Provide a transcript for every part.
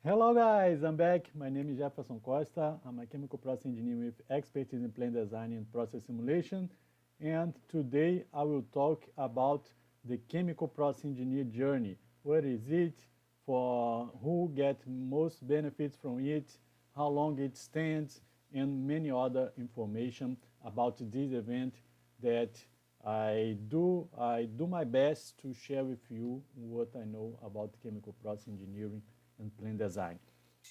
Hello guys, I'm back. My name is Jeferson Costa. I'm a chemical process engineer with expertise in plant design and process simulation. And today I will talk about the chemical process engineer journey. What is it? For who get most benefits from it? How long it stands? And many other information about this event that I do my best to share with you what I know about chemical process engineering and plant design.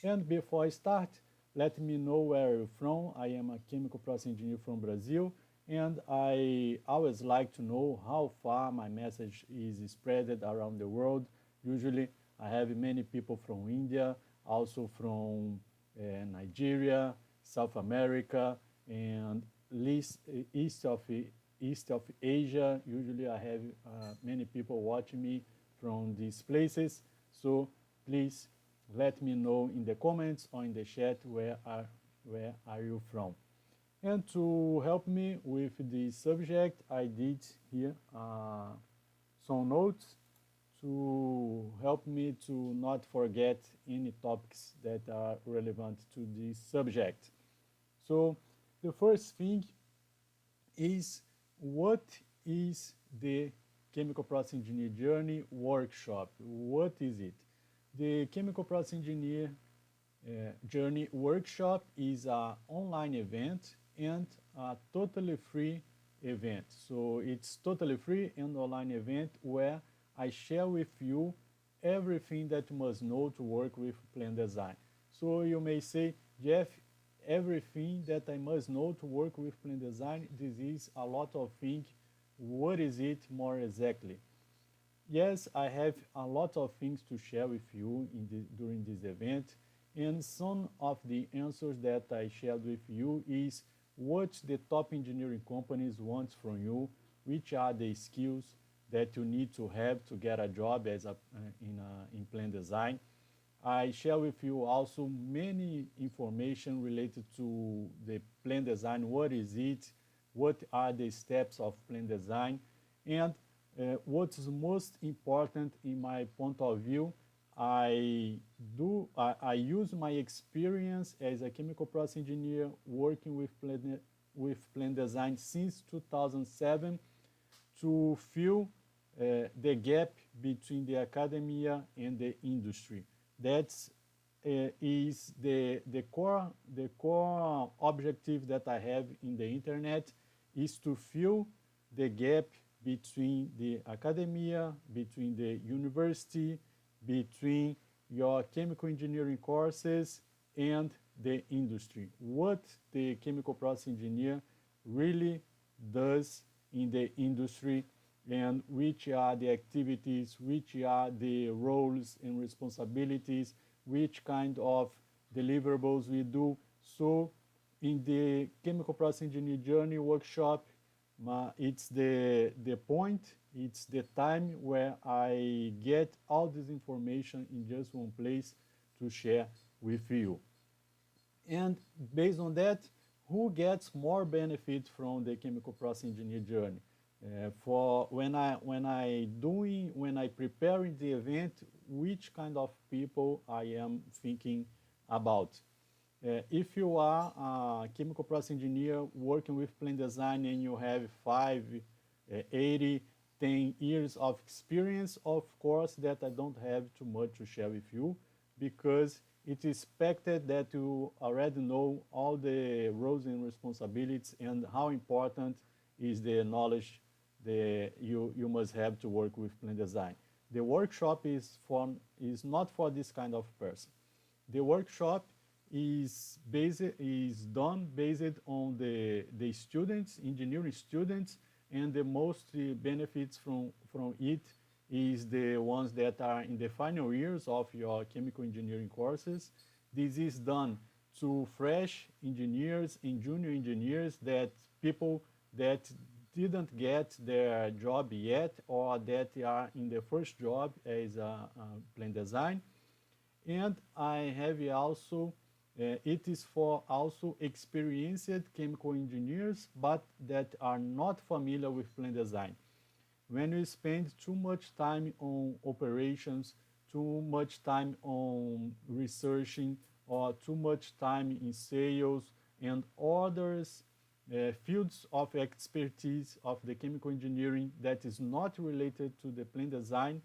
And before I start, let me know where you're from. I am a chemical process engineer from Brazil, and I always like to know how far my message is spread around the world. Usually, I have many people from India, also from Nigeria, South America, and east of east of Asia. Usually, I have many people watching me from these places. So please let me know in the comments or in the chat where are you from. And to help me with the subject, I did here some notes to help me to not forget any topics that are relevant to this subject. So the first thing is, what is the chemical process engineer journey workshop? What is it? The chemical process engineer journey workshop is an online event and a totally free event. So it's totally free and online event where I share with you everything that you must know to work with plant design. So you may say, Jeff, everything that I must know to work with plant design, this is a lot of things. What is it more exactly? Yes, I have a lot of things to share with you during this event, and some of the answers that I shared with you is what the top engineering companies want from you, which are the skills that you need to have to get a job in plant design. I share with you also many information related to the plant design. What is it? What are the steps of plant design? And what is most important in my point of view, I use my experience as a chemical process engineer working with plant design since 2007 to fill the gap between the academia and the industry. That's is the core objective that I have in the internet is to fill the gap between the academia, between the university, between your chemical engineering courses and the industry. What the chemical process engineer really does in the industry, and which are the activities, which are the roles and responsibilities, which kind of deliverables we do. So in the chemical process engineer journey workshop, it's the point, it's the time where I get all this information in just one place to share with you. And based on that, who gets more benefit from the chemical process engineer journey? For when I preparing the event, which kind of people I am thinking about? If you are a chemical process engineer working with plant design and you have 5, 80, 10 years of experience, of course that I don't have too much to share with you, because it is expected that you already know all the roles and responsibilities and how important is the knowledge that you must have to work with plant design. The workshop is not for this kind of person. The workshop is done based on the students, engineering students, and the most benefits from it is the ones that are in the final years of your chemical engineering courses. This is done to fresh engineers and junior engineers, that people that didn't get their job yet or that are in the first job as a plant design. And I have also, it is for also experienced chemical engineers, but that are not familiar with plant design. When you spend too much time on operations, too much time on researching or too much time in sales and others fields of expertise of the chemical engineering that is not related to the plant design,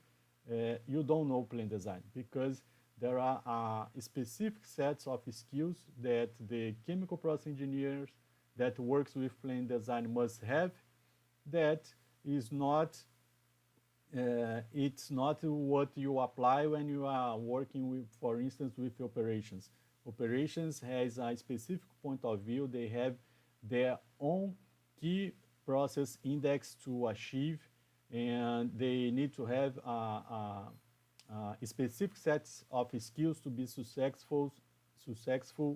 you don't know plant design because there are specific sets of skills that the chemical process engineers that works with plant design must have that is not it's not what you apply when you are working with, for instance, with operations. Operations has a specific point of view. They have their own key process index to achieve, and they need to have specific sets of skills to be successful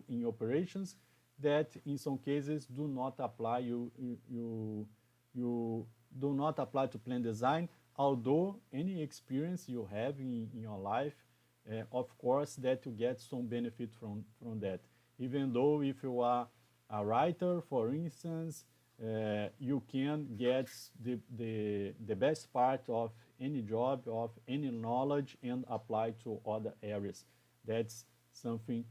in operations that in some cases do not apply you do not apply to plant design, although any experience you have in your life, of course, that you get some benefit from that. Even though if you are a writer, for instance, you can get the best part of any job, of any knowledge, and apply to other areas. That's something,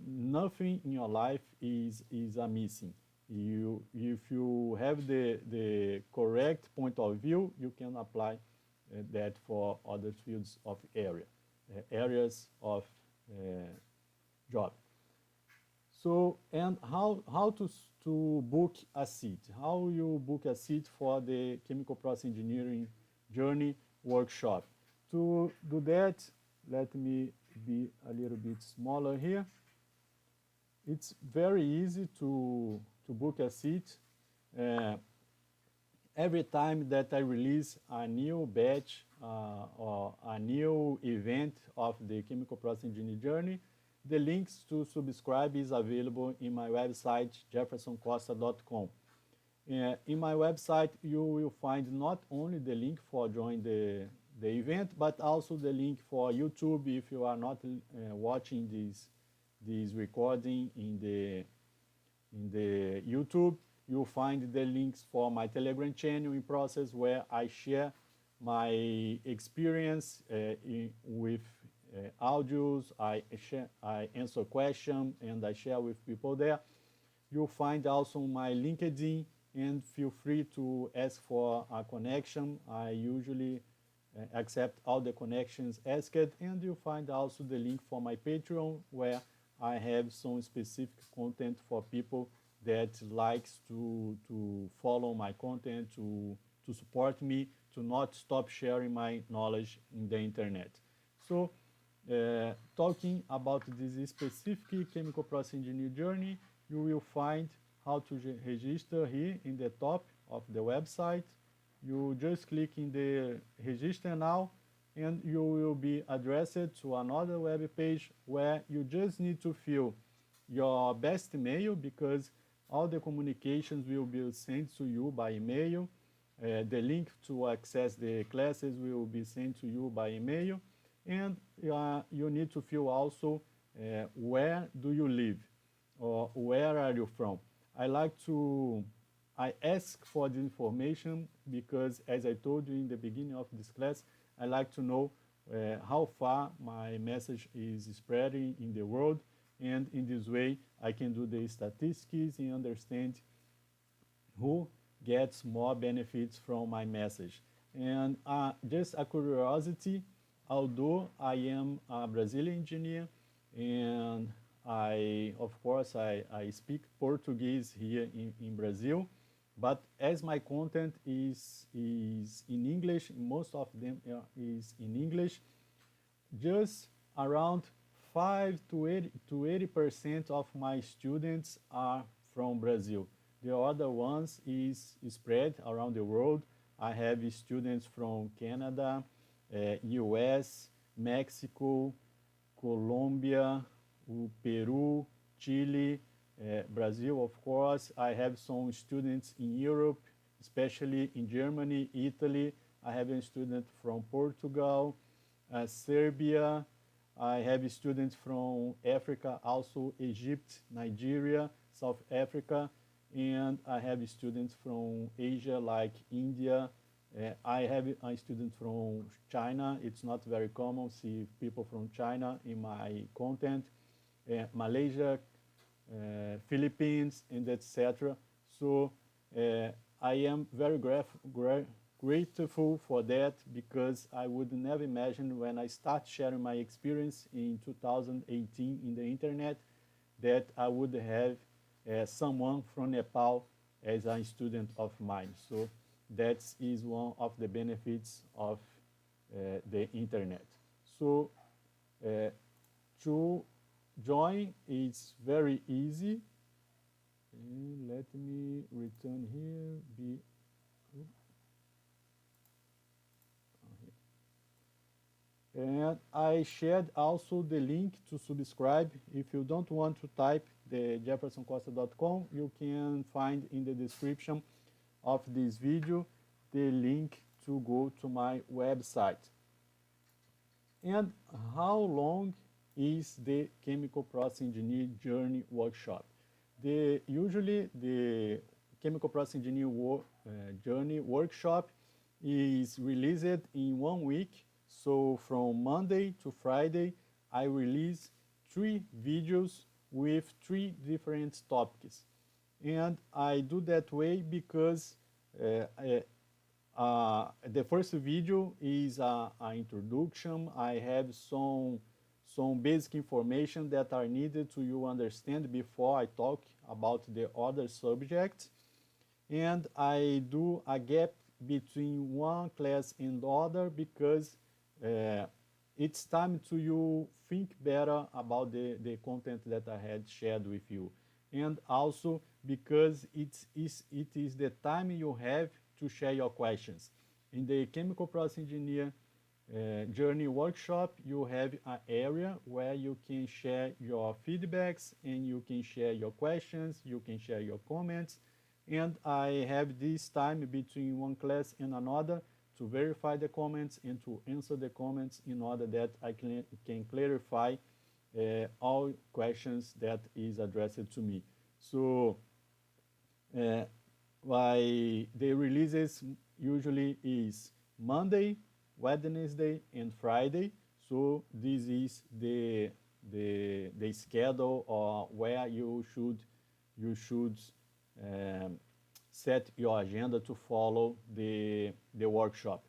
nothing in your life is a missing. If you have the correct point of view, you can apply that for other fields of areas of job. So, and how to book a seat? How you book a seat for the chemical process engineering journey workshop? To do that, let me be a little bit smaller here. It's very easy to book a seat. Every time that I release a new batch or a new event of the chemical process engineering journey, the links to subscribe is available in my website, jeffersoncosta.com. In my website, you will find not only the link for join the event, but also the link for YouTube if you are not watching this recording in the YouTube. You'll find the links for my Telegram channel INPROCESS, where I share my experience with audios, I answer questions, and I share with people there. You'll find also my LinkedIn, and feel free to ask for a connection. I usually accept all the connections asked, and you'll find also the link for my Patreon, where I have some specific content for people that likes to follow my content, to support me, to not stop sharing my knowledge in the internet. So, talking about this specific chemical process engineering journey, you will find how to register here in the top of the website. You just click in the register now, and you will be addressed to another web page where you just need to fill your best email, because all the communications will be sent to you by email. The link to access the classes will be sent to you by email. And you need to fill also where do you live, or where are you from. I ask for the information because, as I told you in the beginning of this class, I like to know how far my message is spreading in the world, and in this way I can do the statistics and understand who gets more benefits from my message. And just a curiosity, although I am a Brazilian engineer and of course I speak Portuguese here in Brazil, but as my content is in English, most of them is in English, just around 5 to 80% of my students are from Brazil. The other ones is spread around the world. I have students from Canada, US, Mexico, Colombia, Peru, Chile, Brazil, of course. I have some students in Europe, especially in Germany, Italy. I have a student from Portugal, Serbia. I have students from Africa, also Egypt, Nigeria, South Africa, and I have students from Asia like India, I have a student from China. It's not very common to see people from China in my content. Malaysia, Philippines, and etc. So I am very grateful for that, because I would never imagine when I start sharing my experience in 2018 in the internet that I would have someone from Nepal as a student of mine. So that is one of the benefits of the internet. So to join is very easy. And let me return here. And I shared also the link to subscribe. If you don't want to type the jeffersoncosta.com, you can find in the description of this video the link to go to my website. And how long is the chemical process engineer journey workshop? Usually the chemical process engineer journey workshop is released in 1 week. So from Monday to Friday, I release 3 videos with 3 different topics. And I do that way because the first video is an introduction. I have some basic information that are needed to you understand before I talk about the other subjects. And I do a gap between one class and the other because it's time to you think better about the content that I had shared with you. And also because it is the time you have to share your questions. In the chemical process engineer journey workshop, you have an area where you can share your feedbacks and you can share your questions, you can share your comments. And I have this time between one class and another to verify the comments and to answer the comments in order that I can clarify all questions that is addressed to me. So the releases usually is Monday, Wednesday, and Friday. So this is the schedule or where you should set your agenda to follow the workshop.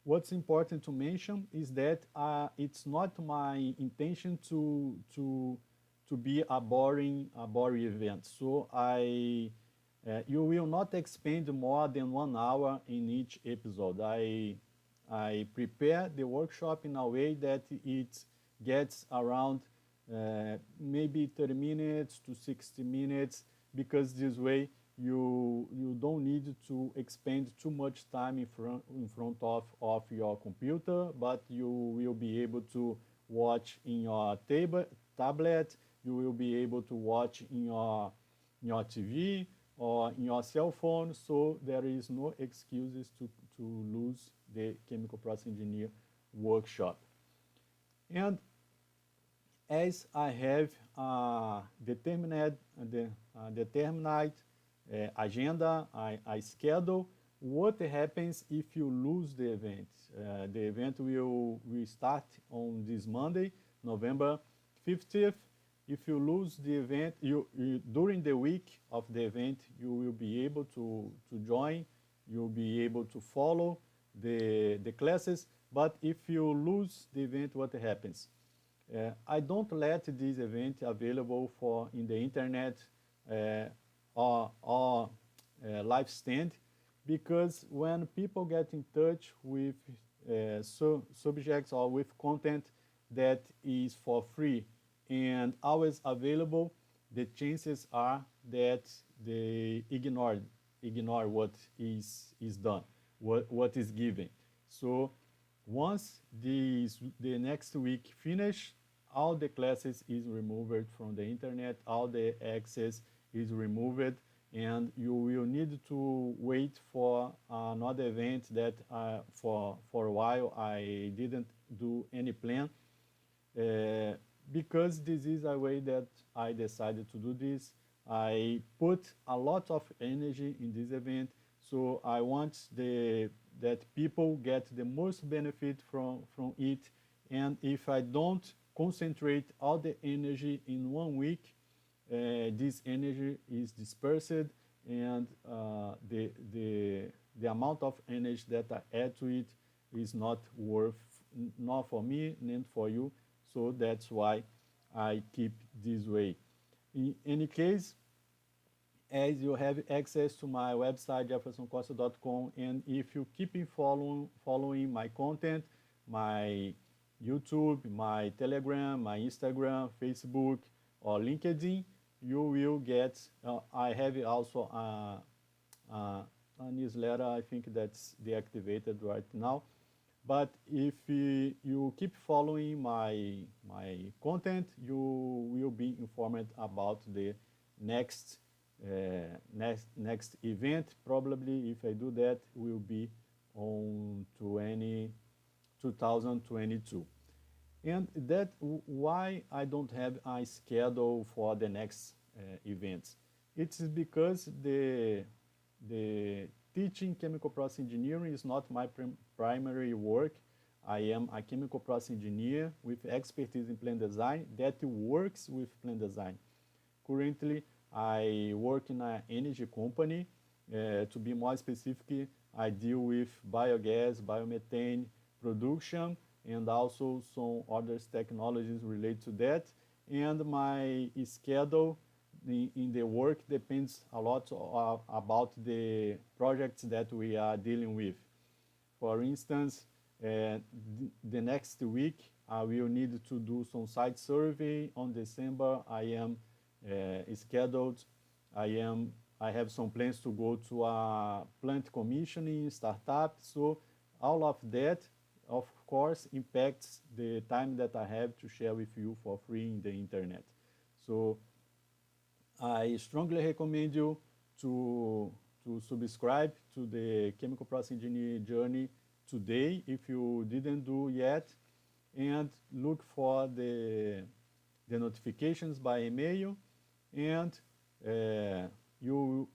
What's important to mention is that it's not my intention to be a boring event. So you will not expend more than 1 hour in each episode. I prepare the workshop in a way that it gets around maybe 30 minutes to 60 minutes, because this way you don't need to expend too much time in front of your computer, but you will be able to watch in your tablet, you will be able to watch in your TV or in your cell phone, so there is no excuses to lose the chemical process engineer workshop. And as I have determined agenda, I schedule, what happens if you lose the event? The event will start on this Monday, November 15th. If you lose the event, during the week of the event, you will be able to join, you'll be able to follow the classes, but if you lose the event, what happens? I don't let this event available in the internet or live stand, because when people get in touch with subjects or with content that is for free and always available, the chances are that they ignore what is done, what is given. So once the next week finish, all the classes is removed from the internet, all the access is removed, and you will need to wait for another event that for a while I didn't do any plan, because this is a way that I decided to do this. I put a lot of energy in this event, so I want the that people get the most benefit from it. And if I don't concentrate all the energy in 1 week, this energy is dispersed, and the amount of energy that I add to it is not worth, not for me, not for you. So that's why I keep this way. In any case, as you have access to my website, jeffersoncosta.com, and if you keep following my content, my YouTube, my Telegram, my Instagram, Facebook, or LinkedIn, you will get, I have also a newsletter, I think that's deactivated right now. But if you keep following my content, you will be informed about the next event. Probably, if I do that, will be on 2022. And that why I don't have a schedule for the next events. It's because the teaching chemical process engineering is not my primary work. I am a chemical process engineer with expertise in plant design that works with plant design. Currently, I work in an energy company. To be more specific, I deal with biogas, biomethane production, and also some other technologies related to that. And my schedule in the work depends a lot about the projects that we are dealing with. For instance, the next week I will need to do some site survey. On December, I am scheduled. I have some plans to go to a plant commissioning startup. So all of that, of course, impacts the time that I have to share with you for free in the internet. So I strongly recommend you to subscribe to the Chemical Process Engineering Journey today if you didn't do yet, and look for the notifications by email, and you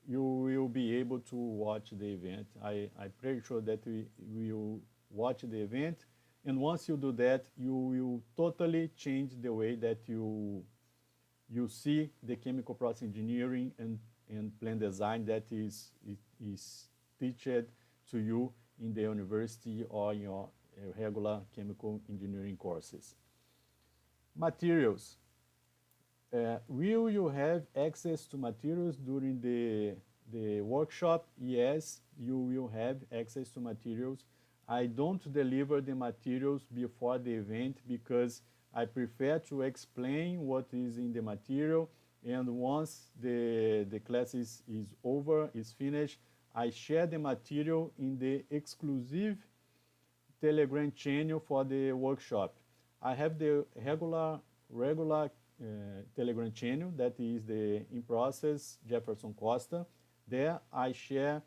will be able to watch the event. I'm pretty sure that we will watch the event, and once you do that, you will totally change the way that you see the chemical process engineering and plant design that is taught to you in the university or in your regular chemical engineering courses. Materials. Will you have access to materials during the workshop? Yes, you will have access to materials. I don't deliver the materials before the event because I prefer to explain what is in the material, and once the class is over, is finished, I share the material in the exclusive Telegram channel for the workshop. I have the regular Telegram channel, that is the INPROCESS Jeferson Costa. There I share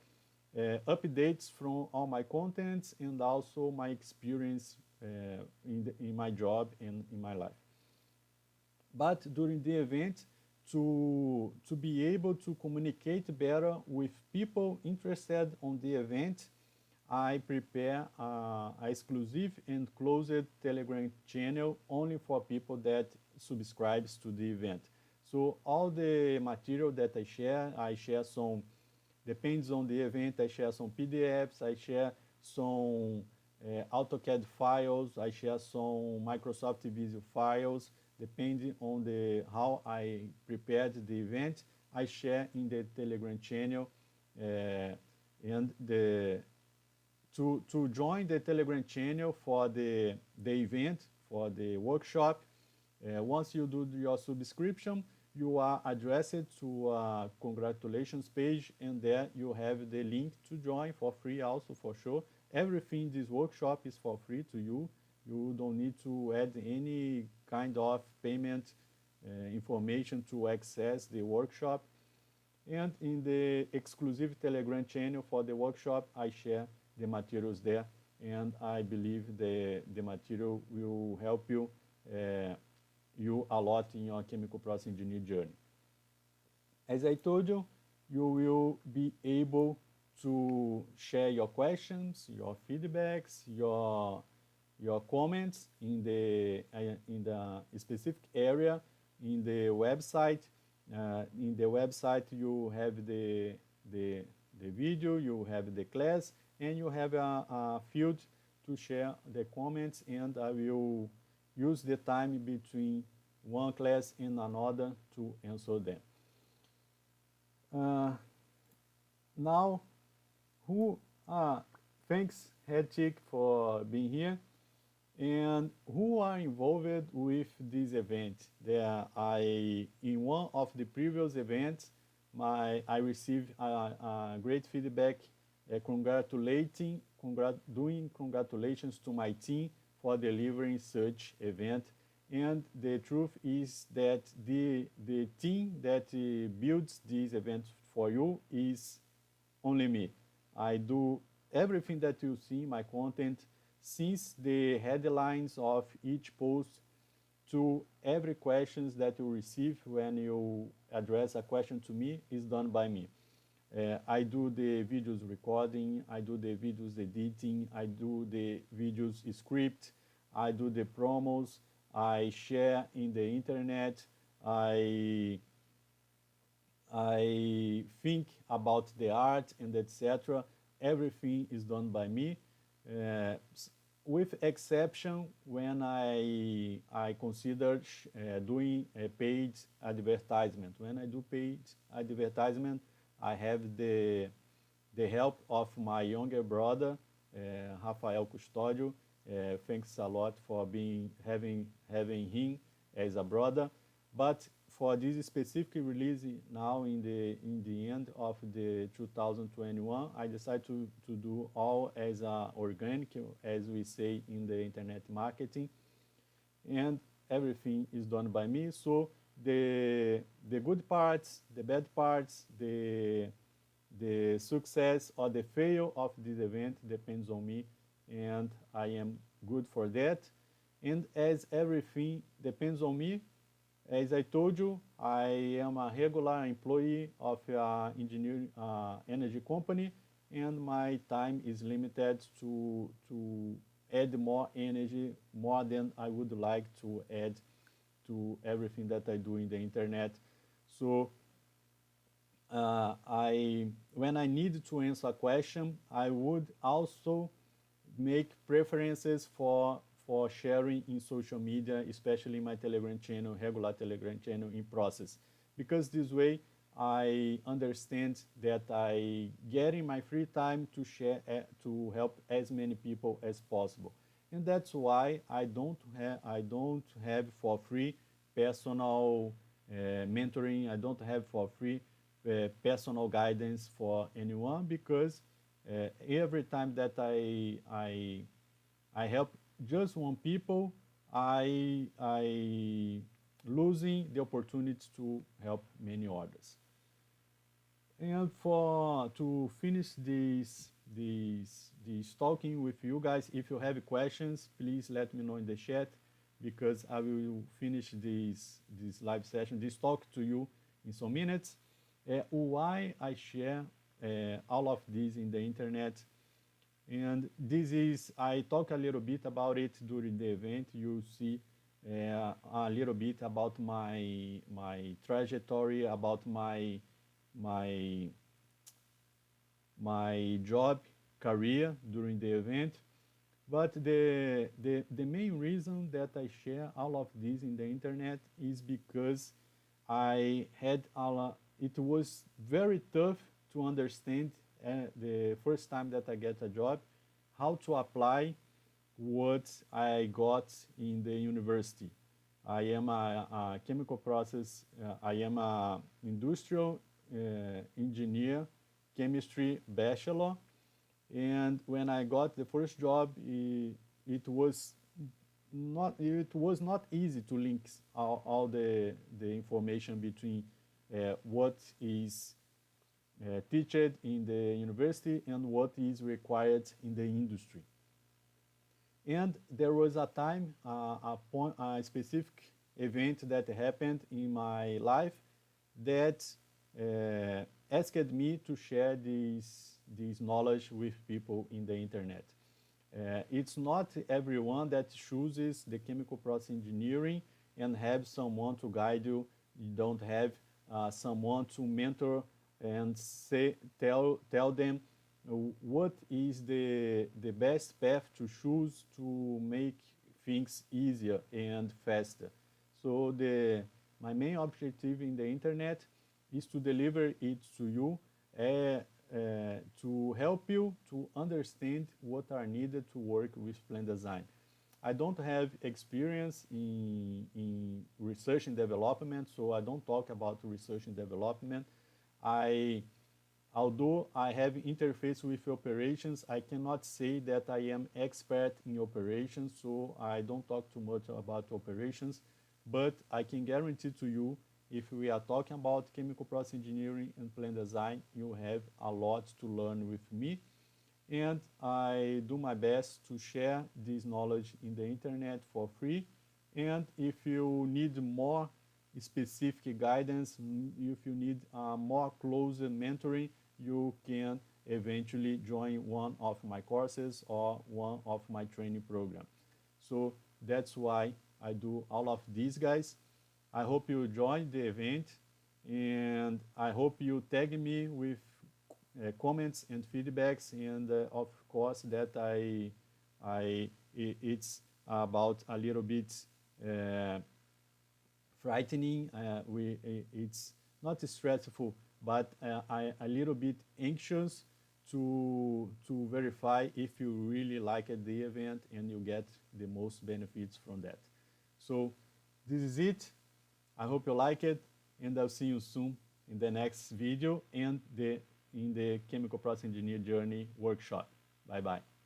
updates from all my contents and also my experience in my job and in my life. But during the event, to be able to communicate better with people interested on the event, I prepare an exclusive and closed Telegram channel only for people that subscribes to the event. So all the material that I share some, depends on the event, I share some PDFs, I share some AutoCAD files, I share some Microsoft Visio files, depending on how I prepared the event, I share in the Telegram channel. And to join the Telegram channel for the event, for the workshop, once you do your subscription, you are addressed to a congratulations page, and there you have the link to join for free also, for sure. Everything in this workshop is for free to you. You don't need to add any kind of payment information to access the workshop. And in the exclusive Telegram channel for the workshop, I share the materials there, and I believe the material will help you a lot in your chemical process engineering journey. As I told you, you will be able to share your questions, your feedbacks, your comments in the specific area in the website. In the website, you have the video, you have the class, and you have a field to share the comments, and I will use the time between one class and another to answer them. Now, thanks Hedvig for being here. And who are involved with this event? In one of the previous events, I received great feedback, doing congratulations to my team for delivering such event. And the truth is that the team that builds this event for you is only me. I do everything that you see in my content, since the headlines of each post to every questions that you receive when you address a question to me is done by me. I do the videos recording, I do the videos editing, I do the videos script, I do the promos, I share in the internet, I think about the art and etc. Everything is done by me. With exception when I consider doing a paid advertisement. When I do paid advertisement, I have the help of my younger brother, Rafael Custódio. Thanks a lot for having him as a brother. But for this specific release now in the end of the 2021, I decided to do all as organic, as we say in the internet marketing, and everything is done by me. So the good parts, the bad parts, the success or the fail of this event depends on me, and I am good for that. And as everything depends on me, as I told you, I am a regular employee of an engineering energy company, and my time is limited to add more energy, more than I would like to add to everything that I do in the internet. So when I need to answer a question, I would also make preferences for sharing in social media, especially my Telegram channel, regular Telegram channel INPROCESS. Because this way, I understand that I get in my free time to share, to help as many people as possible. And that's why I don't have for free personal mentoring. I don't have for free personal guidance for anyone, because every time that I help just one people, I losing the opportunity to help many others. And to finish this talking with you guys, if you have questions, please let me know in the chat, because I will finish this live session, this talk to you in some minutes. Why I share all of this in the internet. And this is, I talk a little bit about it during the event. You'll see a little bit about my trajectory, about my job career during the event. But the main reason that I share all of this in the internet is because it was very tough to understand the first time that I get a job, how to apply what I got in the university. I am a chemical process, I am a industrial engineer, chemistry bachelor, and when I got the first job, it was not easy to link all the information between what is taught in the university and what is required in the industry. And there was a time, a specific event that happened in my life that asked me to share this this knowledge with people in the internet. It's not everyone that chooses the chemical process engineering and have someone to guide you. You don't have someone to mentor and tell them what is the best path to choose to make things easier and faster. So my main objective in the internet is to deliver it to you to help you to understand what are needed to work with plan design. I don't have experience in research and development, so I don't talk about research and development. Although I have interface with operations, I cannot say that I am expert in operations, so I don't talk too much about operations, but I can guarantee to you, if we are talking about chemical process engineering and plan design, you have a lot to learn with me. And I do my best to share this knowledge in the internet for free. And if you need more specific guidance, if you need more closer mentoring, you can eventually join one of my courses or one of my training programs. So that's why I do all of these, guys. I hope you join the event, and I hope you tag me with comments and feedbacks, and of course that it's about a little bit frightening. It's not stressful, but a little bit anxious to verify if you really like the event and you get the most benefits from that. So this is it. I hope you like it, and I'll see you soon in the next video and in the Chemical Process Engineer Journey workshop. Bye-bye.